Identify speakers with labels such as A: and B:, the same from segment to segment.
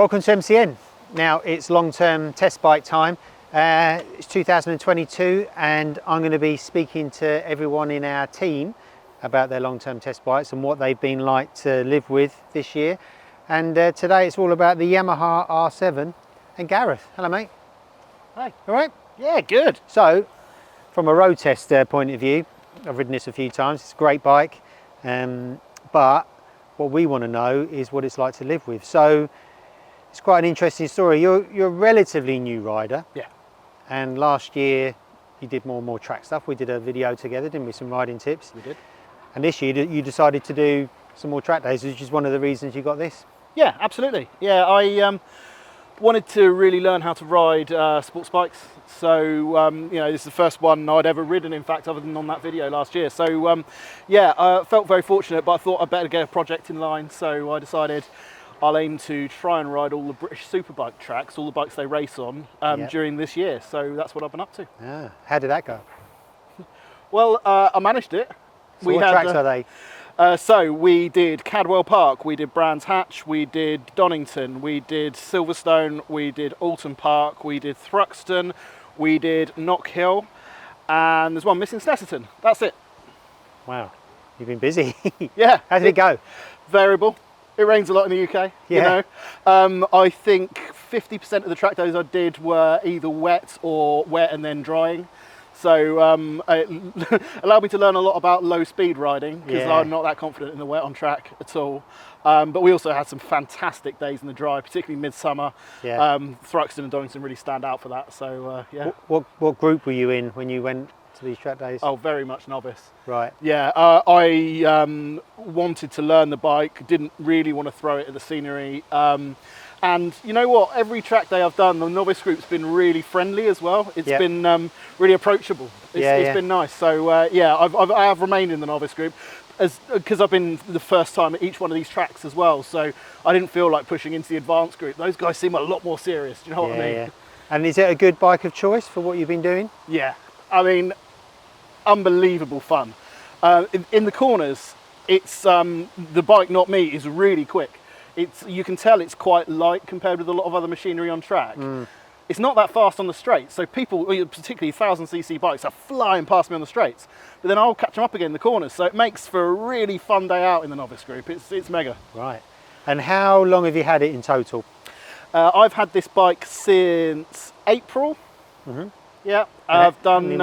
A: Welcome to MCN. Now it's long-term test bike time. It's 2022 and I'm going to be speaking to everyone in our team about their long-term test bikes and what they've been like to live with this year. And today it's all about the Yamaha R7 and Gareth. Hello mate.
B: Hi.
A: All right?
B: Yeah, good.
A: So from a road test point of view, I've ridden this a few times. It's a great bike, but what we want to know is what it's like to live with. So it's quite an interesting story. You're a relatively new rider.
B: Yeah.
A: And last year you did more and more track stuff. We did a video together, didn't we? Some riding tips.
B: We did.
A: And this year you decided to do some more track days, which is one of the reasons you got this.
B: Yeah, absolutely. Yeah, I wanted to really learn how to ride sports bikes. So, you know, this is the first one I'd ever ridden, in fact, other than on that video last year. So, yeah, I felt very fortunate, but I thought I'd better get a project in line. So I decided I'll aim to try and ride all the British superbike tracks, all the bikes they race on, during this year. So that's what I've been up to.
A: Ah, how did that go?
B: Well, I managed it.
A: So what tracks are they?
B: So we did Cadwell Park, we did Brands Hatch, we did Donington, we did Silverstone, we did Alton Park, we did Thruxton, we did Knock Hill, and there's one missing, Snetterton. That's it.
A: Wow, you've been busy.
B: Yeah.
A: How did it go?
B: Variable. It rains a lot in the UK,
A: Yeah.
B: you know. I think 50% of the track days I did were either wet or wet and then drying. So it allowed me to learn a lot about low speed riding because I'm not that confident in the wet on track at all. But we also had some fantastic days in the dry, particularly midsummer.
A: Yeah.
B: Thruxton and Donington really stand out for that. So yeah.
A: What group were you in when you went to these track days?
B: Oh, very much novice.
A: Right.
B: Yeah, I wanted to learn the bike, didn't really want to throw it at the scenery. And you know what? Every track day I've done, the novice group's been really friendly as well. It's been really approachable. It's been nice. So yeah, I have remained in the novice group because I've been the first time at each one of these tracks as well. So I didn't feel like pushing into the advanced group. Those guys seem a lot more serious. Do you know what I mean?
A: Yeah. And is it a good bike of choice for what you've been doing?
B: Yeah. I mean, unbelievable fun. In the corners, it's the bike, not me, is really quick. You can tell it's quite light compared with a lot of other machinery on track. It's not that fast on the straights, so people, particularly 1000cc bikes, are flying past me on the straights. But then I'll catch them up again in the corners, so it makes for a really fun day out in the novice group. It's mega.
A: Right. And how long have you had it in total?
B: I've had this bike since April. Yeah, I've done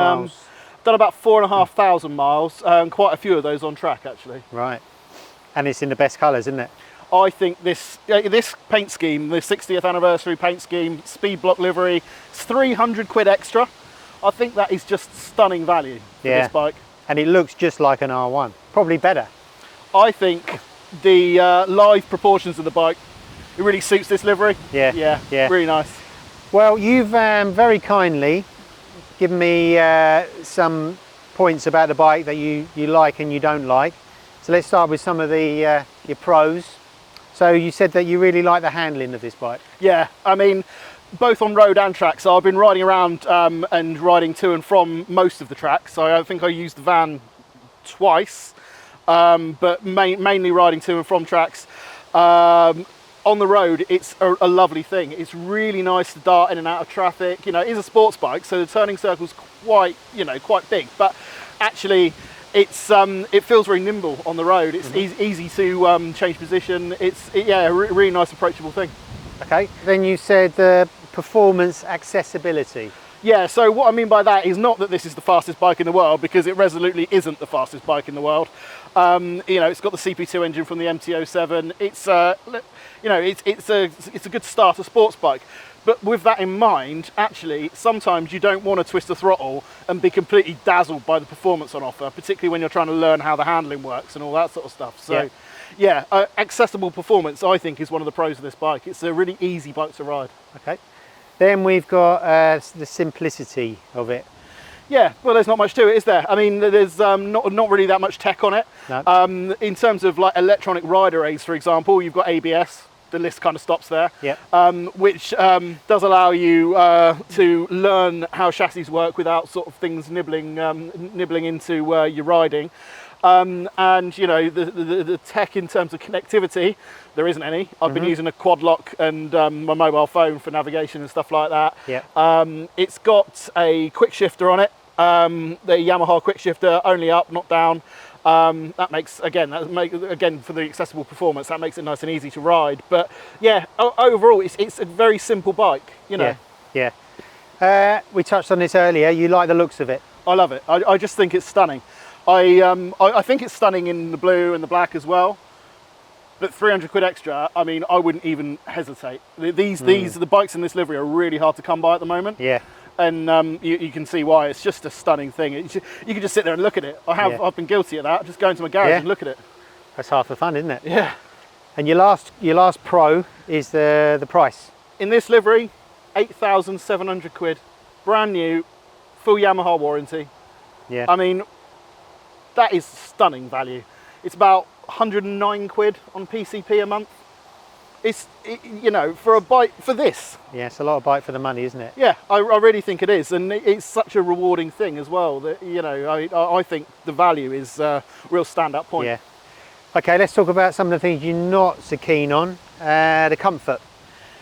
B: about 4,500 miles, quite a few of those on track actually.
A: Right. And it's in the best colours, isn't it?
B: I think this paint scheme, the 60th anniversary paint scheme, speed block livery, it's 300 quid extra. I think that is just stunning value for this bike.
A: And it looks just like an R1, probably better.
B: I think the live proportions of the bike, it really suits this livery. Yeah, really nice.
A: Well, you've very kindly given me some points about the bike that you like and you don't like. So let's start with some of the your pros. So you said that you really like the handling of this bike. Yeah,
B: I mean, both on road and track. So I've been riding around and riding to and from most of the tracks. So I think I used the van twice, but mainly riding to and from tracks. On the road, it's a lovely thing. It's really nice to dart in and out of traffic. You know, it is a sports bike, so the turning circle's quite big, but actually, it feels very nimble on the road. It's easy to change position. It's a really nice, approachable thing.
A: Okay. Then you said performance accessibility.
B: Yeah, so what I mean by that is not that this is the fastest bike in the world, because it resolutely isn't the fastest bike in the world. You know, it's got the CP2 engine from the MT-07. It's it's a good starter sports bike. But with that in mind, actually, sometimes you don't want to twist the throttle and be completely dazzled by the performance on offer, particularly when you're trying to learn how the handling works and all that sort of stuff. So, accessible performance, I think, is one of the pros of this bike. It's a really easy bike to ride.
A: Okay. Then we've got the simplicity of it.
B: Yeah, well, there's not much to it, is there? I mean, there's not really that much tech on it.
A: No.
B: In terms of like electronic rider aids, for example, you've got ABS. The list kind of stops there, which does allow you to learn how chassis work without sort of things nibbling into your riding. And you know, the tech in terms of connectivity, there isn't any. I've been using a quad lock and my mobile phone for navigation and stuff like that.
A: Yeah.
B: It's got a quick shifter on it, the Yamaha quick shifter, only up, not down. That makes, again, for the accessible performance, that makes it nice and easy to ride. But yeah, overall, it's a very simple bike, you know.
A: Yeah, yeah. We touched on this earlier. You like the looks of it.
B: I love it. I just think it's stunning. I think it's stunning in the blue and the black as well. But 300 quid extra, I mean, I wouldn't even hesitate. The bikes in this livery are really hard to come by at the moment.
A: Yeah.
B: And you can see why. It's just a stunning thing. You can just sit there and look at it. I've been guilty of that. Just go into my garage and look at it.
A: That's half the fun, isn't it?
B: Yeah.
A: And your last Pro is the price.
B: In this livery, 8,700 quid, brand new, full Yamaha warranty.
A: Yeah.
B: I mean, that is stunning value. It's about 109 quid on PCP a month. You know, for a bike for this.
A: Yeah, it's a lot of bike for the money, isn't it?
B: Yeah, I really think it is, and it's such a rewarding thing as well. That, you know, I think the value is a real stand-up point.
A: Yeah. Okay, let's talk about some of the things you're not so keen on. The comfort.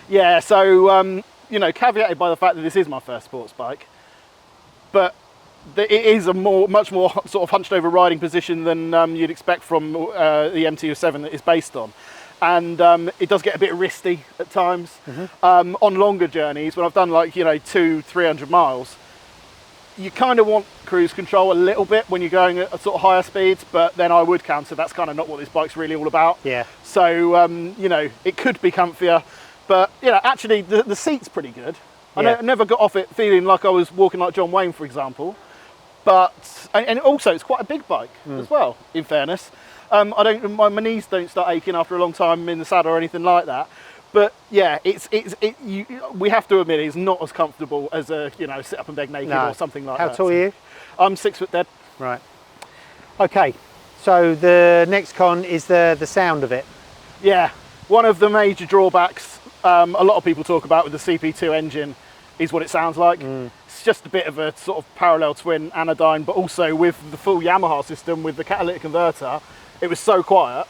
B: Yeah, so you know, caveated by the fact that this is my first sports bike, but it is a much more sort of hunched over riding position than you'd expect from the MT07 that it's based on. And it does get a bit wristy at times. On longer journeys, when I've done like, you know, 200-300 miles, you kind of want cruise control a little bit when you're going at sort of higher speeds, but then I would counter that's kind of not what this bike's really all about.
A: Yeah.
B: So, you know, it could be comfier, but, you know, actually the seat's pretty good. I never got off it feeling like I was walking like John Wayne, for example. But, and also it's quite a big bike as well, in fairness. My knees don't start aching after a long time in the saddle or anything like that. But yeah, we have to admit it's not as comfortable as a, you know, sit up and beg naked or something like that.
A: How tall are you?
B: I'm 6 foot dead.
A: Right. Okay. So the next con is the sound of it.
B: Yeah. One of the major drawbacks a lot of people talk about with the CP2 engine is what it sounds like. It's just a bit of a sort of parallel twin anodyne, but also with the full Yamaha system with the catalytic converter, it was so quiet.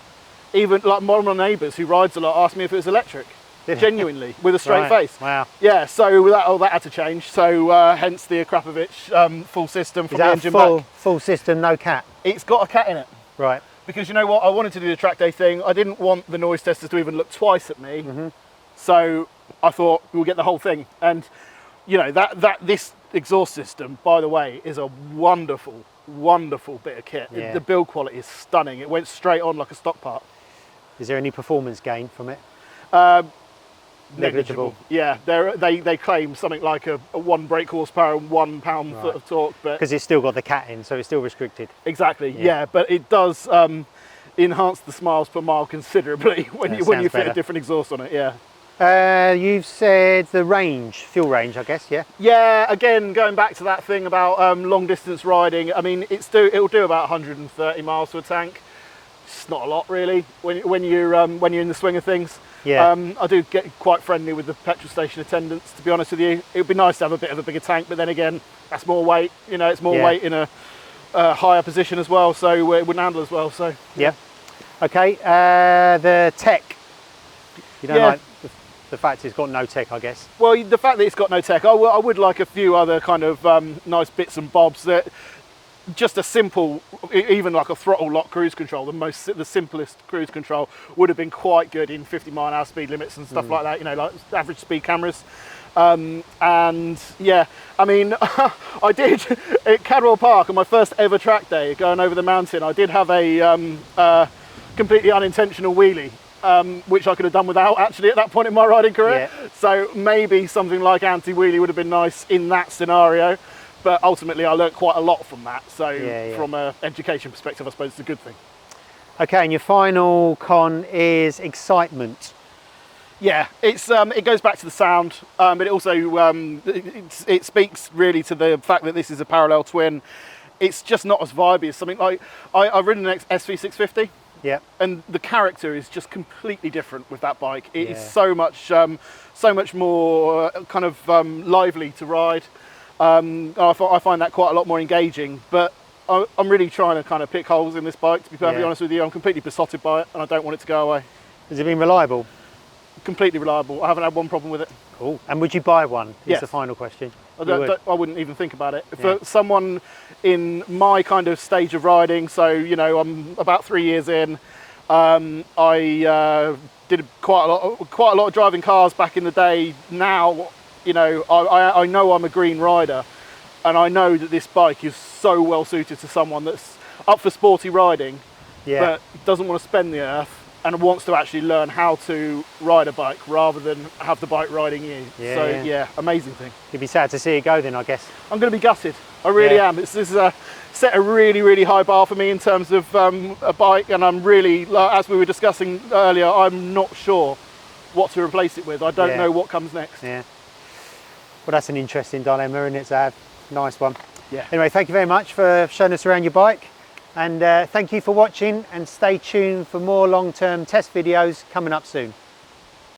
B: Even like one of my neighbours who rides a lot asked me if it was electric, genuinely, with a straight face.
A: Wow.
B: Yeah, so that had to change. So hence the Akrapovic full system from the engine back.
A: Full system, no cat?
B: It's got a cat in it.
A: Right.
B: Because you know what, I wanted to do the track day thing. I didn't want the noise testers to even look twice at me. So I thought we'll get the whole thing. And you know, this exhaust system, by the way, is a wonderful bit of kit.
A: Yeah.
B: The build quality is stunning. It went straight on like a stock part.
A: Is there any performance gain from it?
B: Negligible. Yeah, they claim something like a 1 brake horsepower and 1 pound-foot of torque, but
A: because it's still got the cat in, so it's still restricted.
B: Exactly. Yeah, but it does enhance the miles per mile considerably when you fit a different exhaust on it. Yeah.
A: You've said the range, fuel range, I guess. Yeah.
B: Yeah. Again, going back to that thing about long distance riding. I mean, it'll do about 130 miles to a tank. It's not a lot really when you're in the swing of things.
A: Yeah.
B: I do get quite friendly with the petrol station attendants, to be honest with you. It would be nice to have a bit of a bigger tank, but then again, that's more weight. You know, it's more weight in a higher position as well, so it wouldn't handle as well. So
A: yeah. Okay. The tech. You don't like the fact it's got no tech, I guess. Well,
B: the fact that it's got no tech, I would like a few other kind of nice bits and bobs. That just a simple, even like a throttle lock cruise control, the simplest cruise control would have been quite good in 50-mile-an-hour speed limits and stuff like that. You know, like average speed cameras. And yeah, I mean, I did at Cadwell Park on my first ever track day going over the mountain. I did have a completely unintentional wheelie. Which I could have done without actually at that point in my riding career. Yeah. So maybe something like anti-wheelie would have been nice in that scenario, but ultimately I learnt quite a lot from that. So from an education perspective, I suppose it's a good thing. Okay, and your final con is excitement. Yeah, it goes back to the sound, but it also it speaks really to the fact that this is a parallel twin. It's just not as vibey as something like I've ridden an SV650. Yeah, and the character is just completely different with that bike. It is so much more kind of lively to ride. I find that quite a lot more engaging. But I'm really trying to kind of pick holes in this bike, to be perfectly
A: Yeah.
B: honest with you. I'm completely besotted by it and I don't want it to go away.
A: Has it been reliable?
B: Completely reliable. I haven't had one problem with it.
A: Cool. And would you buy one? Is
B: Yes.
A: the final question.
B: I wouldn't even think about it.
A: Yeah.
B: For someone in my kind of stage of riding, so you know, I'm about 3 years in. I did quite a lot of driving cars back in the day. Now, you know, I know I'm a green rider, and I know that this bike is so well suited to someone that's up for sporty riding, but doesn't want to spend the earth and wants to actually learn how to ride a bike rather than have the bike riding you. Yeah, amazing thing.
A: You'd be sad to see it go then, I guess.
B: I'm going to be gutted. I really am. This is set a really, really high bar for me in terms of a bike, and I'm really, as we were discussing earlier, I'm not sure what to replace it with. I don't know what comes next.
A: Yeah. Well, that's an interesting dilemma, isn't it, Zab? Nice one.
B: Yeah.
A: Anyway, thank you very much for showing us around your bike. And thank you for watching, and stay tuned for more long-term test videos coming up soon.